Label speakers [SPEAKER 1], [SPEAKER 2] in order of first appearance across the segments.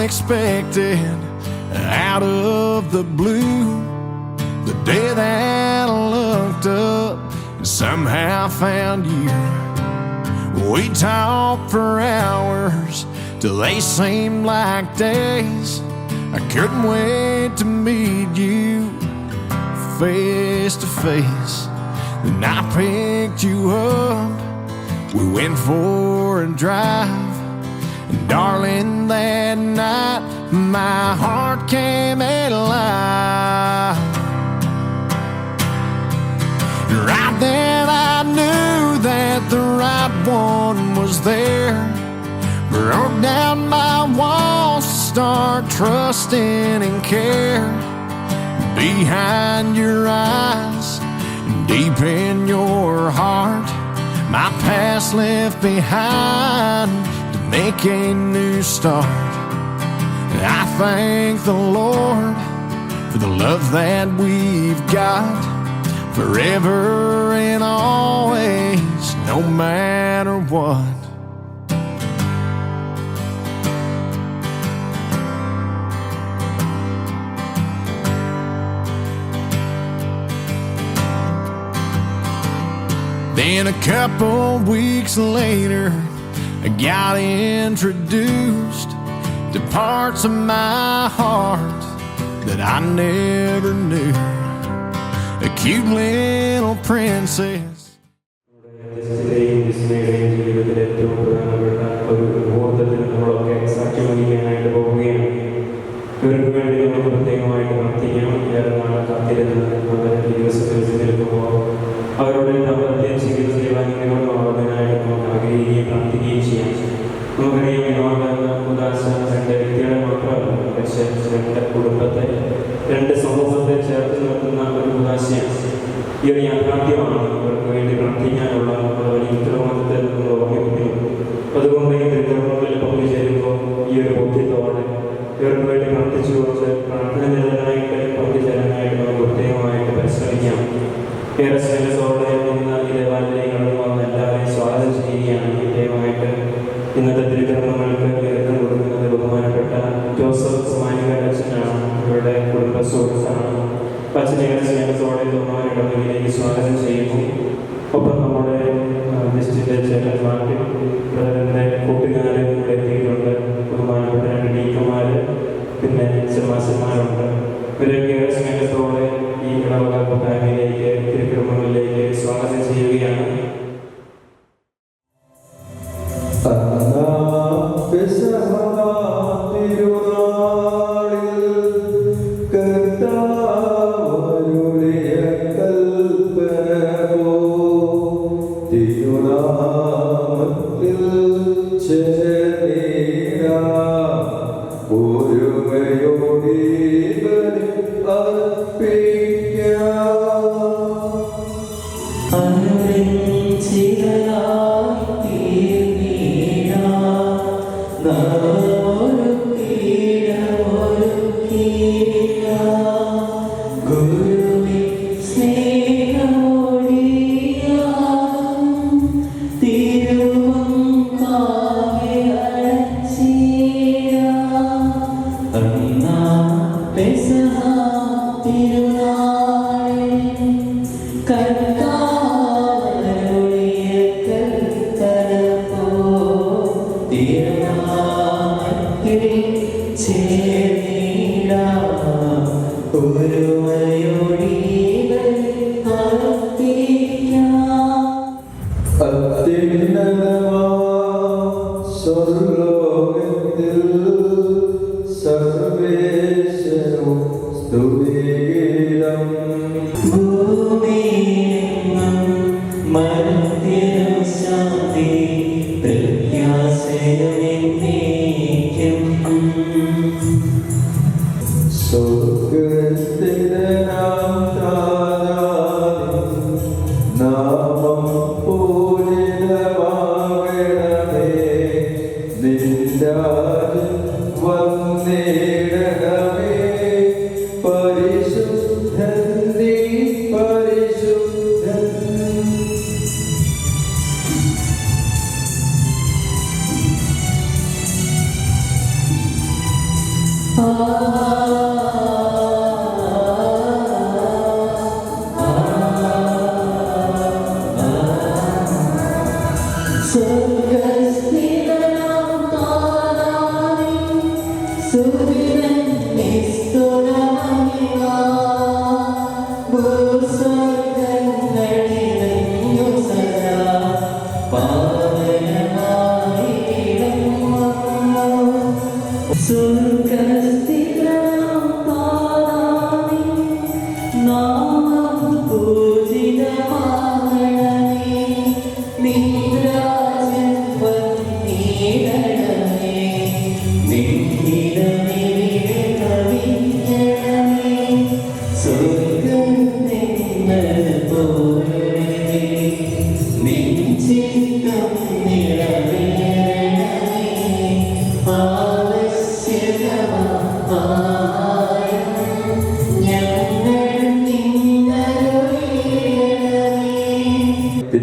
[SPEAKER 1] unexpected, out of the blue. The day that I looked up and somehow found you. We talked for hours till they seemed like days. I couldn't wait to meet you face to face. Then I picked you up, we went for a drive. And darling, that night my heart came alive. Right then I knew that the right one was there. Broke down my walls to start trusting and care. Behind your eyes, deep in your heart, my past left behind to make a new start. I thank the Lord for the love that we've got, forever and always, no matter what. Then a couple weeks later, I got introduced to parts of my heart that I never knew. A cute little princess.
[SPEAKER 2] അവരുടെ ദാമ്പത്യം ജീവിതത്തിലാഗ്രഹമാവുന്നതിനായിട്ട് നമുക്ക് ആഗ്രഹിക്കുകയും പ്രാർത്ഥിക്കുകയും ചെയ്യാം. നമുക്കറിയാം, വിവാഹമെന്ന ഉദാശ രണ്ട് വ്യക്തികളെ മാത്രമല്ല, പക്ഷേ രണ്ട് കുടുംബത്തെ, രണ്ട് സമൂഹത്തെ ചേർത്ത് നിർത്തുന്ന ഒരു ഉദാശയാണ്. ഈ ഒരു യാഥാർത്ഥ്യമാണ് അവർക്ക് വേണ്ടി പ്രാർത്ഥിക്കാനുള്ള വലിയ ഉത്തരവാദിത്തത്തെ നമ്മൾ ഓർമ്മിപ്പിക്കുന്നു. അതുകൊണ്ട് ഈ തിരുവോണങ്ങളിൽ പങ്കുചേരുമ്പോൾ ഈ ഒരു ബോധ്യത്തോടെ ഇവർക്ക് വേണ്ടി പ്രാർത്ഥിച്ചുകൊണ്ട് പ്രാർത്ഥന നിരന്തരമായിട്ട് പങ്കുചേരാനായിട്ട് നമുക്ക് പ്രത്യേകമായിട്ട് പരിശ്രമിക്കാം. ഏറെ സ്നേഹത്തോടെ ഇന്ന് ഈ ദേവാലയങ്ങളിൽ കടന്നു വന്ന എല്ലാവരെയും സ്വാഗതം ചെയ്യുകയാണ്. പ്രത്യേകമായിട്ട് ഇന്നത്തെ തിരുക്കർമ്മങ്ങൾക്ക് നേതൃത്വം കൊടുക്കുന്നത് ബഹുമാനപ്പെട്ട ജോസഫ് മാനിക അച്ഛനാണ്. ഇവരുടെ കുടുംബ സുഹൃത്താണ്. അച്ഛനെ ഏറെ സ്നേഹത്തോടെ ബഹുമാനപ്പെട്ടവരിലേക്ക് സ്വാഗതം ചെയ്യുന്നു. ഒപ്പം നമ്മുടെ ഡിസ്ട്രിക്റ്റ് ചേട്ടന്മാർക്ക് ബ്രദറിൻ്റെ കൂട്ടുകാരെ ഇവിടെ എത്തിയിട്ടുണ്ട്. ബഹുമാനപ്പെട്ട രണ്ട് ഡീക്കന്മാർ, പിന്നെ ചെമ്മാസന്മാരുണ്ട്. ഇവരൊക്കെ ഏറെ സ്നേഹത്തോടെ ഈ ഇടവക കൂട്ടായ്മയിലേക്ക് തിരുക്കർമ്മങ്ങളിലേക്ക് സ്വാഗതം ചെയ്യുകയാണ്.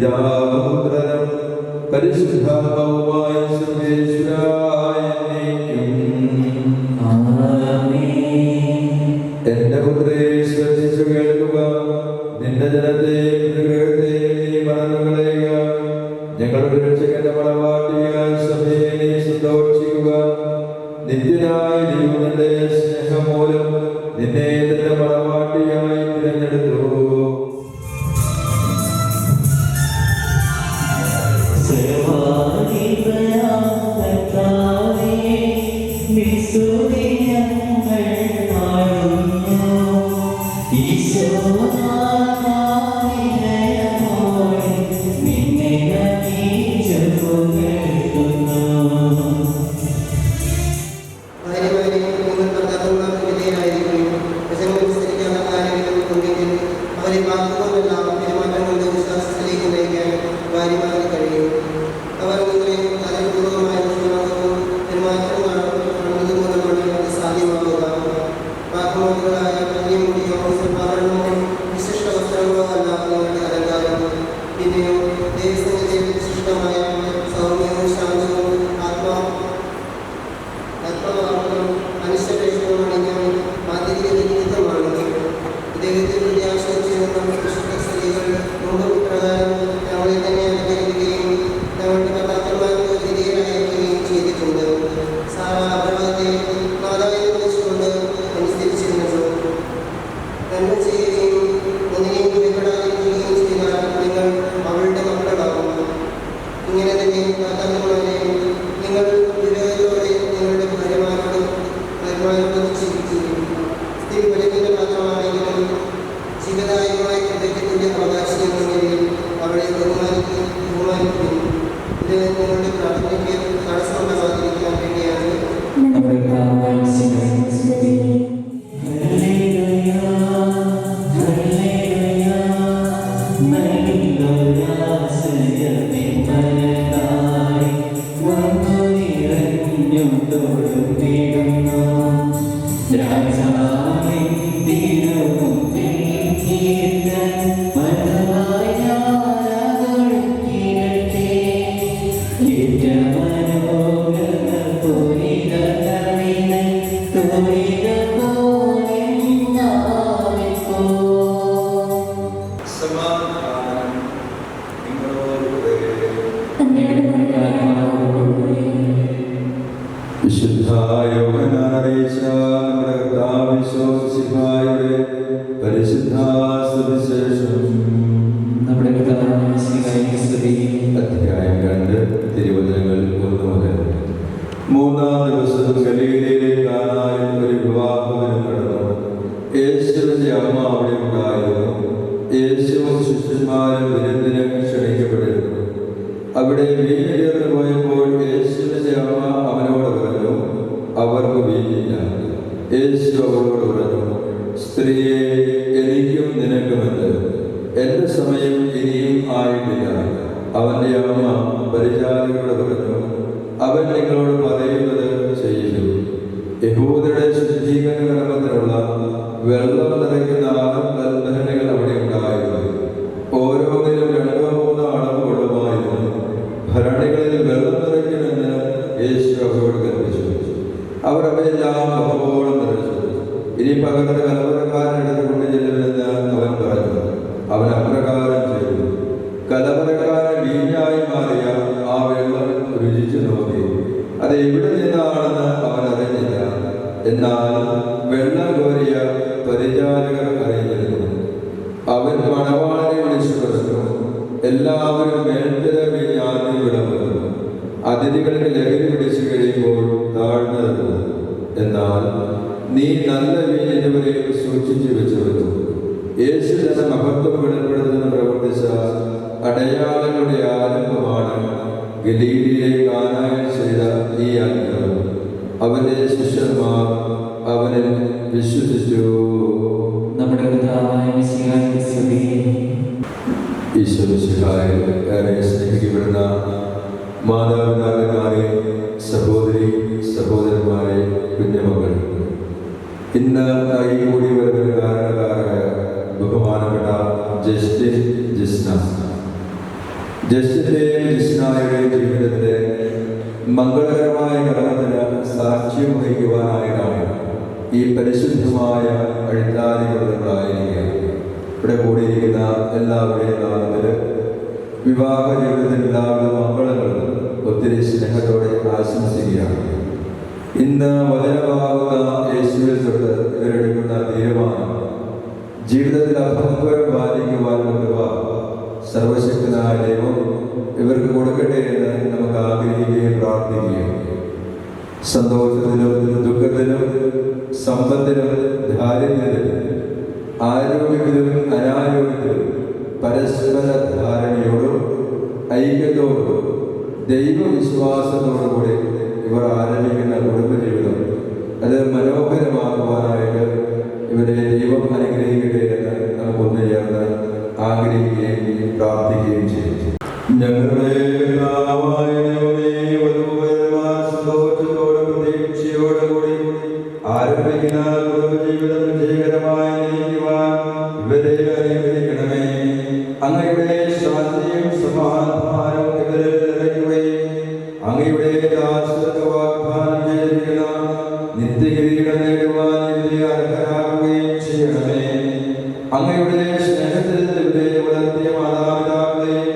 [SPEAKER 3] പിതാപുത്രനും പരിശുദ്ധാത്മാവുമായ സർവേശ്വരായ എന്റെ പുത്രേ, ശ്രദ്ധിച്ചു കേൾക്കുക. നിന്റെ ജനത്തെയും ഗൃഹത്തെയും നീ മറന്നുകളയുക. ഞങ്ങളുടെ രക്ഷകന്റെ മണവാട്ടിയായ സഭയെ നീ സന്തോഷിക്കുക. നിത്യനായ ദൈവത്തിന്റെ സ്നേഹം മൂലം നിന്നെ തന്റെ മണവാട്ടിയായി തിരഞ്ഞെടുത്തു. ജസ്റ്റിന്റെയും ജിസ്നായുടെയും ജീവിതത്തിലെ മംഗളകരമായ കർമ്മത്തിന് സാക്ഷ്യം വഹിക്കുവാനായിട്ടാണ് ഈ പരിശുദ്ധമായ അഴുത്താരികളായിരിക്കുക. ഇവിടെ കൂടിയിരിക്കുന്ന എല്ലാവരുടെയും നാമത്തിൽ വിവാഹ ജീവിതത്തിൽ എല്ലാവിധ മംഗളങ്ങളും ഒത്തിരി സ്നേഹത്തോടെ ആശംസിക്കുകയാണ്. ഇന്ന് വചനമാകുന്ന യേശുവിൽ തൊട്ട് ഇവരെടുക്കുന്ന തീരുമാനം ജീവിതത്തിൽ അഭംഗം പാലിക്കുവാനുള്ള കൃപ സർവശക്തനായ ദൈവം ഇവർക്ക് കൊടുക്കട്ടെ എന്ന് നമുക്ക് ആഗ്രഹിക്കുകയും പ്രാർത്ഥിക്കുകയും സന്തോഷത്തിലും ദുഃഖത്തിലും സമ്പത്തിലും ദാരിദ്ര്യത്തിലും ആരോഗ്യത്തിലും അനാരോഗ്യത്തിലും പരസ്പര ധാരണയോടും ഐക്യത്തോടും ദൈവവിശ്വാസത്തോടും കൂടി ഇവർ ആരംഭിക്കുന്ന കുടുംബജീവിതം അത് മനോഹരമാക്കുവാനായിട്ട് ഇവരെ ദൈവം അനുഗ്രഹിക്കട്ടെ എന്ന് നമുക്കൊന്നു ചേർന്ന് ആഗ്രഹിക്കുകയും പ്രാർത്ഥിക്കുകയും ചെയ്യും. ഞങ്ങളുടെ സന്തോഷത്തോടും പ്രതീക്ഷയോടുകൂടി ആരംഭിക്കുന്ന കുടുംബജീവിതം വിജയകരമായി നയിക്കുവാൻ ഇവരെ അനുഗ്രഹിക്കണമേ. അങ്ങയുടെ ശാന്തിയും സമാധാനവും ഇവരിൽ നിറയ്ക്കുകയും അങ്ങയുടെ വാഗ്ദാനം ചെയ്തിരിക്കുന്ന നിത്യകിരീടം നേടുവാൻ ഇവരെ അർഹരാക്കുകയും ചെയ്യണമേ. അങ്ങയുടെ സ്നേഹത്തിൽ ഇവരെ വളർത്തിയ മാതാപിതാക്കളെയും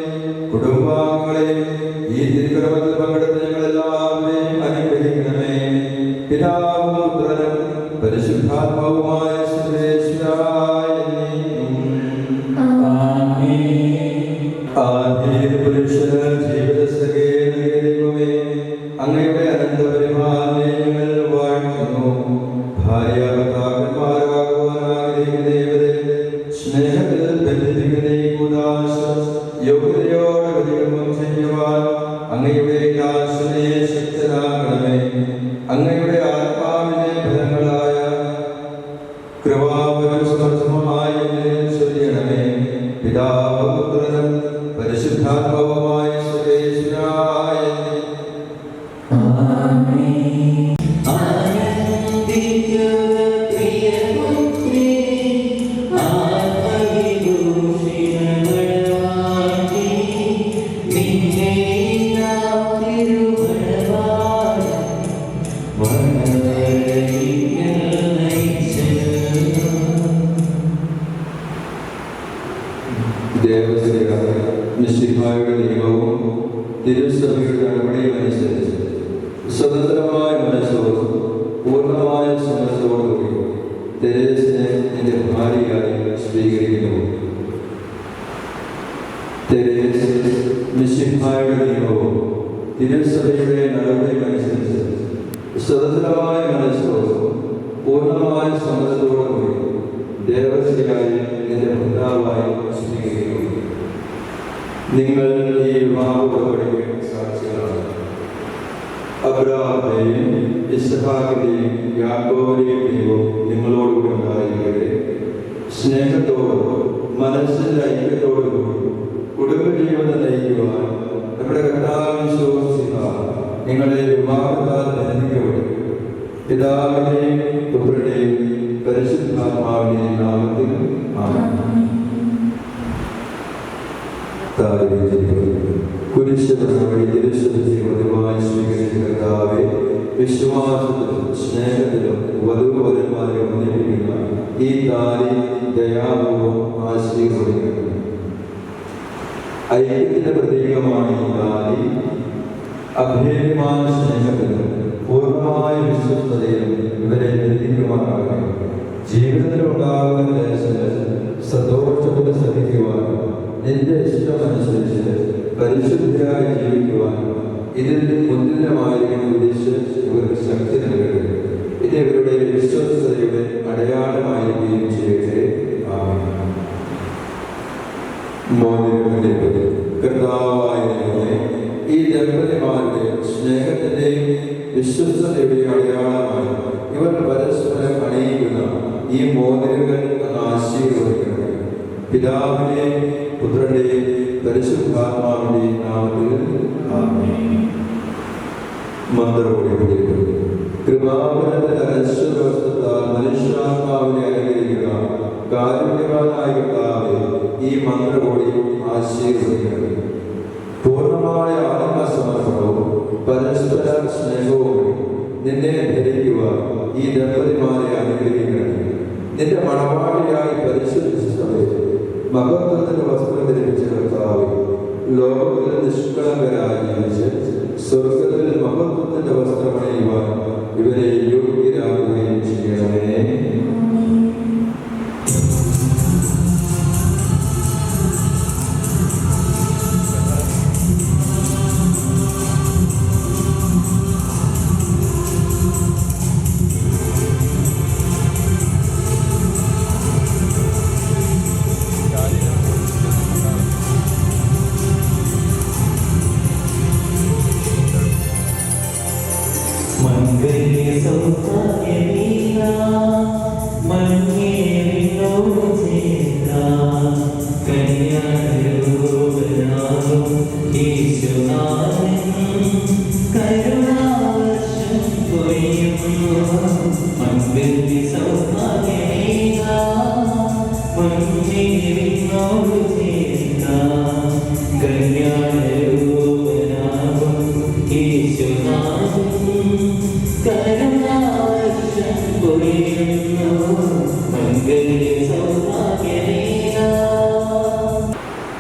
[SPEAKER 3] കുടുംബാംഗങ്ങളെയും ഈ തിരുക്കർമ്മത്തിൽ പങ്കെടുത്ത ഞങ്ങളെല്ലാവരെയും അനുഗ്രഹിക്കണമേ. പിതാവും പുത്രനും പരിശുദ്ധാത്മാവുമായ അങ്ങയുടെ അനന്തപരിപാലനങ്ങൾ വാഴ്ത്തുന്നു. ഭാര്യാഭർത്താക്കന്മാരാകുവാനാഗ്രഹിക്കുന്നവരെ സ്നേഹത്തിൽ ബന്ധിപ്പിക്കുന്ന ഈ കൂദാശ യോഗ്യതയോടെ പ്രതികരണം ചെയ്യുവാൻ അങ്ങയുടെ ദാസനെ ശക്തനാക്കണമേ. അങ്ങയുടെ ആത്മാവിന്റെ ഫലങ്ങളായ കൃപാപരസമർത്ഥമായി ചൊല്ലണമേ. പിതാവും പുത്രനും പരിശുദ്ധാത്മാവുമായ സർവേശ്വരായ മിശിഹായുടെ നിയമവും തിരുസഭയുടെ നടപടിയും അനുസരിച്ച് സ്വതന്ത്രമായ മനസ്സോടും പൂർണ്ണമായ സമ്മതത്തോടുകൂടി തെരേസിനെ എൻ്റെ ഭാര്യയായി സ്വീകരിക്കുന്നു. തെരേസ് മിശിഹായുടെ നിയമവും തിരുസഭയുടെ നടപടിയും അനുസരിച്ച് സ്വതന്ത്രമായ മനസ്സോടും പൂർണ്ണമായ സമ്മതത്തോടുകൂടി ദേവസ്വയായി എൻ്റെ ഭർത്താവായി സ്വീകരിക്കുന്നു. നിങ്ങൾ ഈ വിവാഹ ഉടമ്പടിക്ക് സാക്ഷികളാണ്. അബ്രഹാമിന്റെയും ഇസ്ഹാക്കിന്റെയും യാക്കോബിന്റെയും ദൈവം നിങ്ങളോടുകൂടി ഉണ്ടായിരിക്കട്ടെ. സ്നേഹത്തോടും മനസ്സിന്റെ ഐക്യത്തോടും കുടുംബജീവിതം നയിക്കുവാൻ നമ്മുടെ കർത്താവിനെ വിശ്വസിക്കുക നിങ്ങളെ വിവാഹത്താൽ ബന്ധിക്കപ്പെടും. പിതാവിന്റെയും പുത്രന്റെയും പരിശുദ്ധാത്മാവിന്റെയും നാമത്തിൽ ആമേൻ. കുരിശുവഴി തിരുശുദ്ധിയുമായി സ്വീകരിച്ച കർത്താവെ, വിശ്വാസത്തിലും സ്നേഹത്തിലും വധുവരന്മാരെ ഒന്നിപ്പിക്കുന്ന ഈ താലി ദയാപൂർവം ആശീർവദിക്കുന്നു. ഐക്യത്തിന്റെ പ്രതീകമാണ് ഈ താലി. അഭേദ്യമായ സ്നേഹത്തിലും പൂർണ്ണമായ വിശ്വസ്തതയിലും ഇവരെ ബന്ധിക്കുമാറാകണം. ജീവിതത്തിലുണ്ടാകുന്ന ദേശങ്ങൾ സന്തോഷത്തോടെ സഹിക്കുവാനും നിന്റെ ഇഷ്ടമനുസരിച്ച് പരിശുദ്ധരായി ജീവിക്കുവാനും ഇതിൽ മുന്നിലമായിരിക്കുന്ന ഉദ്ദേശം ഇവർക്ക് ശക്തി നൽകട്ടെ. ഇത് ഇവരുടെ വിശ്വസ്തതയുടെ അടയാളമായിരിക്കുകയും ചെയ്യട്ടെ. കർത്താവായ ദൈവമേ, ഈ ദമ്പതിമാരുടെ സ്നേഹത്തിന്റെയും വിശ്വസ്തതയുടെയും അടയാളമായി ഇവർ പരസ്പരം അണിയിക്കുന്ന ഈ മോതിരങ്ങൾ ആശീർവദിക്കണം. പിതാവിന്റെയും പുത്രന്റെയും പരിശുദ്ധാത്മാവിന്റെയും നാമത്തിൽ ആമേൻ. മന്ത്രപൂടി കൃപാവനത്തിന്റെ അനശ്വരവസ്തുത്താൽ മനുഷ്യാത്മാവിനെ അനുകരിക്കുക. കാരുണ്യവാനായ കർത്താവേ, ഈ മന്ത്രപൂടി ആശീർവദിക്കണം. പൂർണ്ണമായ ആത്മസമർപ്പണവും പരസ്പര സ്നേഹവും നിന്നെ ധരിക്കുവാൻ ഈ ദമ്പതിമാരെ അനുഗ്രഹിക്കണം. നിന്റെ മണവാട്ടിയായി പരിശുദ്ധ സഭയെ മഹത്വത്തിന്റെ വസ്ത്രം ധരിപ്പിച്ച കർത്താവ് ലോകത്തിൽ നിഷ്കളങ്കരായി ജീവിച്ച് സ്വർഗത്തിൽ മഹത്വത്തിന്റെ വസ്ത്രമണിയുവാൻ ഇവരെ യോഗ്യരാകുകയും ചെയ്യണമേ.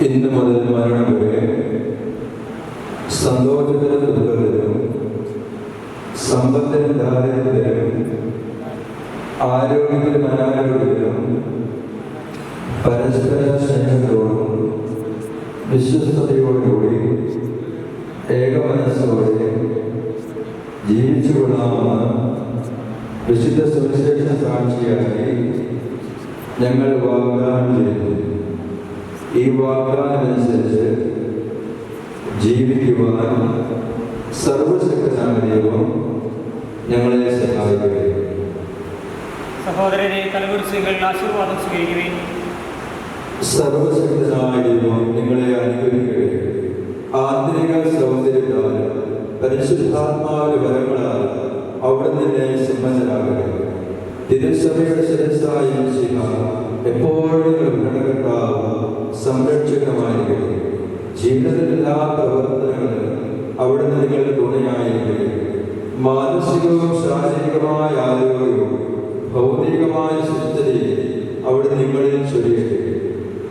[SPEAKER 3] ഇന്ന് മുതൽ മരണം വരെ സന്തോഷത്തിനും ദുഃഖത്തിനും സമ്പത്തിനും ദാരിദ്ര്യത്തിനും ആരോഗ്യത്തിനും അനാരോഗ്യത്തിനും പരസ്പര സ്നേഹത്തോടും വിശ്വസ്തയോടുകൂടി ഏകമനസ്സോടെ ജീവിച്ചു കൊള്ളാമെന്ന് വിശുദ്ധ സുവിശേഷ സാക്ഷിയായി ഞങ്ങൾ വാഗ്ദാനം ചെയ്തു. ഈ വാഗ്ദാനമനുസരിച്ച് ജീവിക്കുവാൻ സർവശക്തനായ ദൈവം ഞങ്ങളെ സഹായിക്കട്ടെ.
[SPEAKER 4] സഹോദരരെ, തലകുറിച്ചുകൾ ആശീർവാദം സ്വീകരിക്കുകയും
[SPEAKER 3] സർവശക്തനായ ദൈവം നിങ്ങളെ അനുഗ്രഹിക്കട്ടെ. ആന്തരിക സൗന്ദര്യത്താൽ പരിശുദ്ധാത്മാവിന്റെ വരങ്ങളാൽ അവിടുന്ന് സമ്പന്നരാകട്ടെ. തിരുസഭയുടെ ശിരസ്സായ എപ്പോഴും ഘടകത്താവും സംരക്ഷകമായിരിക്കട്ടെ. ജീവിതത്തിൽ എല്ലാ പ്രവർത്തനങ്ങളിലും അവിടുന്ന് നിങ്ങൾക്ക് തുണയായിരിക്കട്ടെ. മാനസികവും ശാരീരികമായ ആരോഗ്യവും ഭൗതികമായ സുസ്ഥിരതയും അവിടുന്ന് നിങ്ങളിൽ ചൊരിയട്ടെ.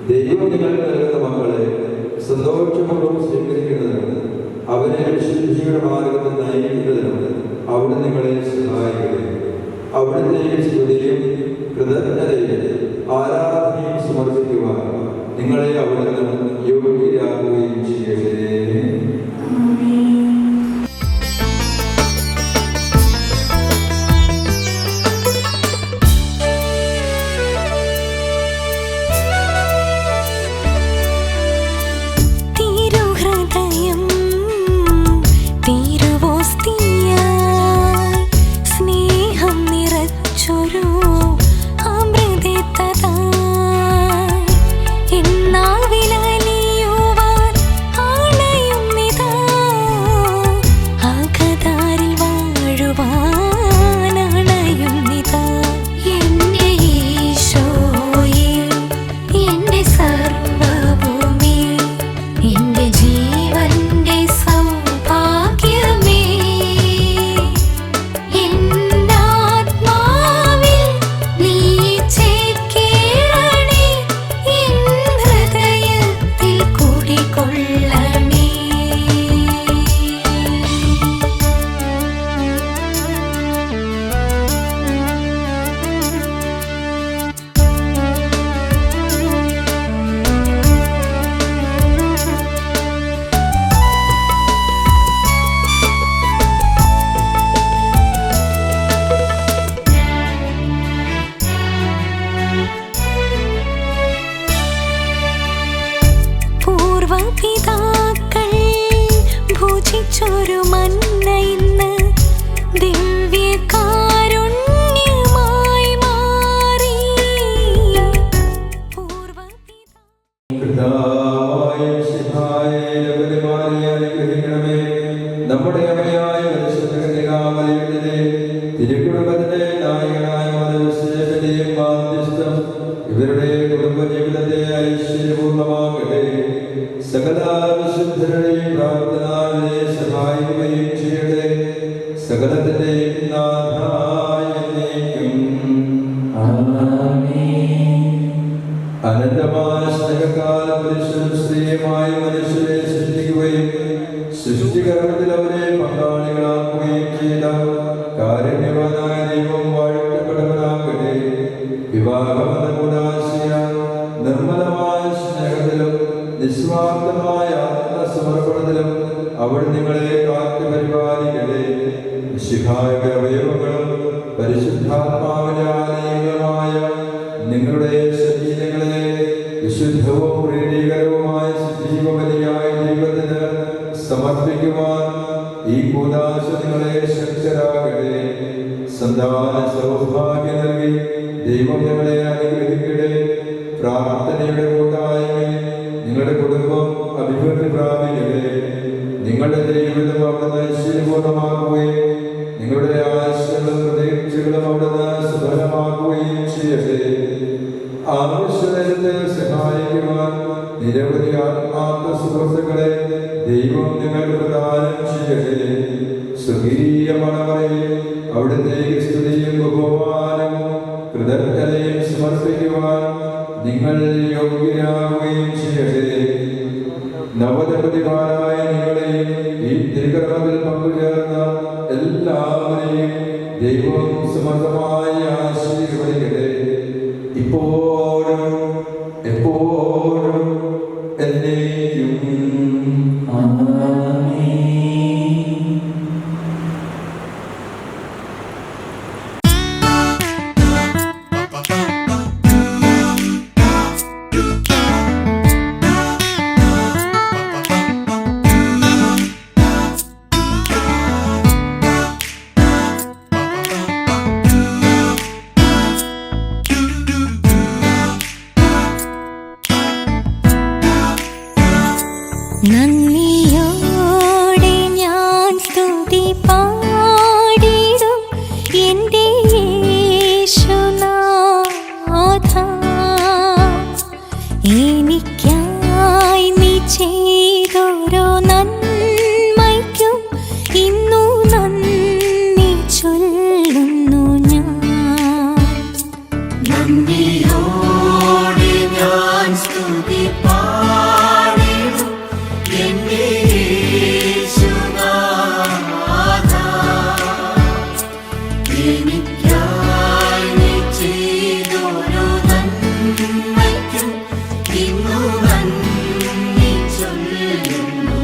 [SPEAKER 3] ദൈവം നിങ്ങൾക്ക് നൽകുന്ന മക്കളെ സന്തോഷപൂർവ്വം സ്വീകരിക്കുന്നതിനും അവരെ വിശുദ്ധിയുടെ മാർഗത്തിൽ നയിക്കുന്നതിനും അവിടെ നിങ്ങളെ സഹായിക്കട്ടെ. അവിടുത്തെ സ്തുതിയും കൃതജ്ഞതയും ആരാധനയും സമർപ്പിക്കുവാൻ നിങ്ങളെ അവിടുന്ന് യോഗ്യരാകുകയും ചെയ്യട്ടെ.
[SPEAKER 5] പിതാക്കൾ ഭുജിച്ചൊരു മന്ന ഇന്ന് ദിവ്യകാരുണ്യമായി മാറി.
[SPEAKER 3] നമ്മുടെ അമ്മയായ തിരുക്കുടുംബത്തിന്റെ നായകനായ മാധ്യസ്ഥം ഇവരുടെ കുടുംബ ജീവിതത്തെ ഐശ്വര്യപൂർണ്ണമാകട്ടെ. സകല വിശുദ്ധരുടെയും പ്രാർത്ഥനയെ സഹായിക്കുകയും ചെയ്യട്ടെ. സകലത്തിന്റെയും നാഥായ എന്നേക്കും. അനന്തമായ സ്നേഹത്താൽ പുരുഷനും സ്ത്രീയുമായി മനുഷ്യരെ സൃഷ്ടിക്കുകയും സൃഷ്ടികർമ്മത്തിൽ അവരെ പങ്കാളികളാക്കുകയും ചെയ്ത കാരുണ്യവാനായ ദൈവം വാഴ്ത്തപ്പെട്ടവനാകട്ടെ. വിവാഹമെന്ന കൂടാശയ നിർമ്മലമായ സ്നേഹത്തിലും നിസ്വാർത്ഥമായ ആത്മസമർപ്പണത്തിലും അവൾ നിങ്ങളെ കാത്തു പരിപാലിക്കട്ടെ. ശിഖായുടെ അവയവങ്ങളും പരിശുദ്ധാത്മാവിന്റെ ആലയങ്ങളുമായ നിങ്ങളുടെ ശരീരങ്ങളെ വിശുദ്ധവും പ്രീതികരവുമായ സജീവബലിയായ ദൈവത്തിന് സമർപ്പിക്കുവാൻ ഈ കൂദാശ നിങ്ങളെ ശക്തരാകട്ടെ. സന്താന സൗഭാഗ്യം നൽകി ദൈവം നിങ്ങളെ അനുഗ്രഹിക്കട്ടെ. പ്രാർത്ഥനയുടെ കൂട്ടായ്മയിൽ നിങ്ങളുടെ കുടുംബം അഭിവൃദ്ധി പ്രാപിക്കട്ടെ. നിങ്ങളുടെ ജീവിതം അവിടുന്ന് ഐശ്വര്യപൂർണ്ണമാക്കുകയും നിങ്ങളുടെ ആശകളും പ്രതീക്ഷകളും അവിടുന്ന് സുഫലമാക്കുകയും ചെയ്യട്ടെ. ആവശ്യത്തെ സഹായിക്കുവാൻ നിരവധി ആത്മാർത്ഥ സുഹൃത്തുക്കളെ ദൈവം നിങ്ങൾ പ്രദാനം ചെയ്യട്ടെ. സ്വകീയ മണവറയിൽ അവിടുത്തെ സ്തുതിയും ബഹുമാനവും കൃതജ്ഞതയും സമർപ്പിക്കുവാൻ നിങ്ങൾ യോഗ്യരാകുകയും ചെയ്യട്ടെ. നവദമ്പതിമാരായ നിങ്ങളെയും ഈ തിരുക്കർമ്മത്തിൽ പങ്കുചേർന്ന എല്ലാവരെയും ദൈവം സമർത്ഥമായി ആശീർവദിക്കട്ടെ. ഇപ്പോഴും എപ്പോഴും എന്നേക്കും.
[SPEAKER 5] നന്ദിയോടെ ഞാൻ സ്തുതി പാടിടും എൻ്റെ യേശുനാഥ. എനിക്കായി നീ ചെയ്തൊരു നന്മയ്ക്കും ഇന്നു നന്ദി ചൊല്ലുന്നു ഞാൻ. നന്ദിയോടെ ഞാൻ സ്തുതി പാടിടും എൻ്റെ യേശുനാഥ. എനിക്കായി നീ ചെയ്തൊരു നന്മയ്ക്കും ഇന്നു നന്ദി ചൊല്ലുന്നു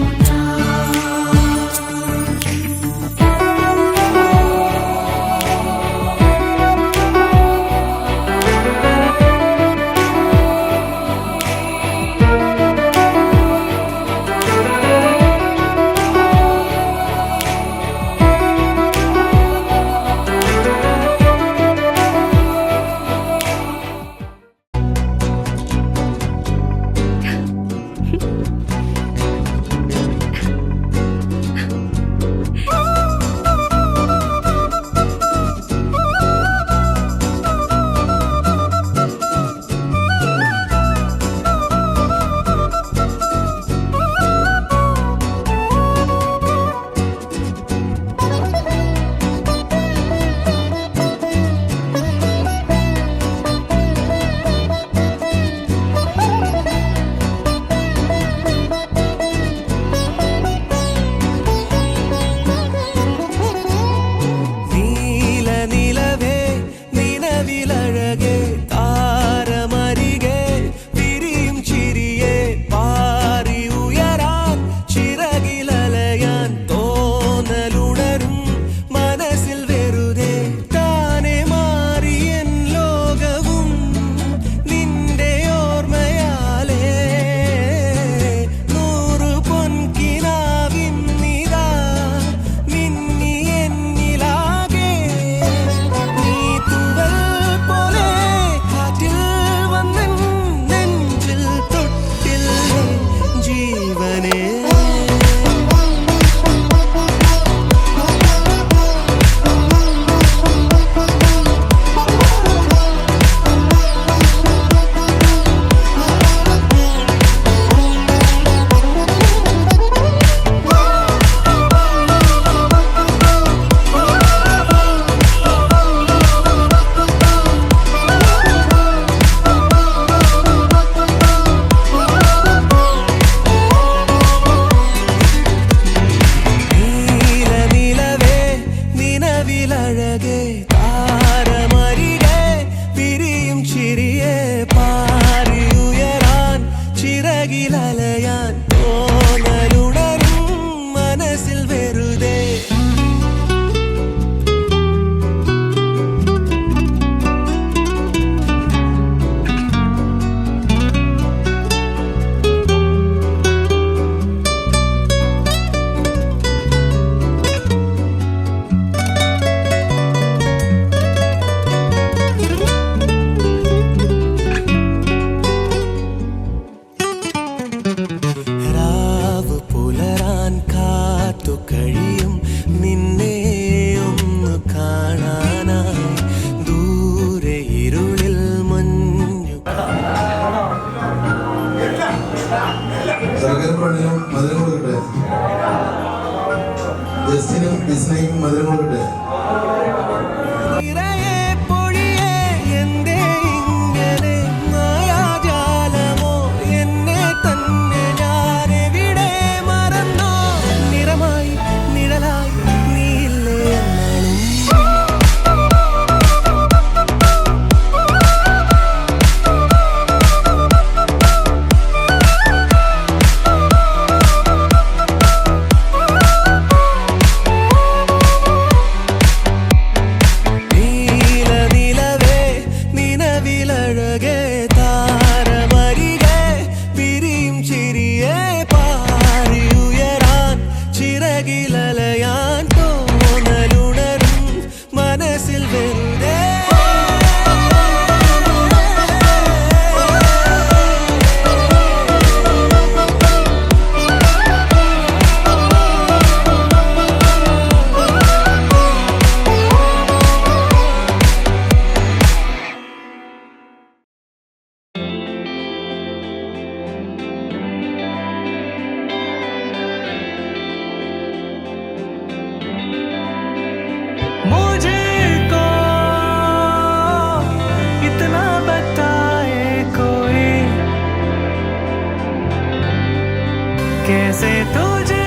[SPEAKER 6] कैसे तुझे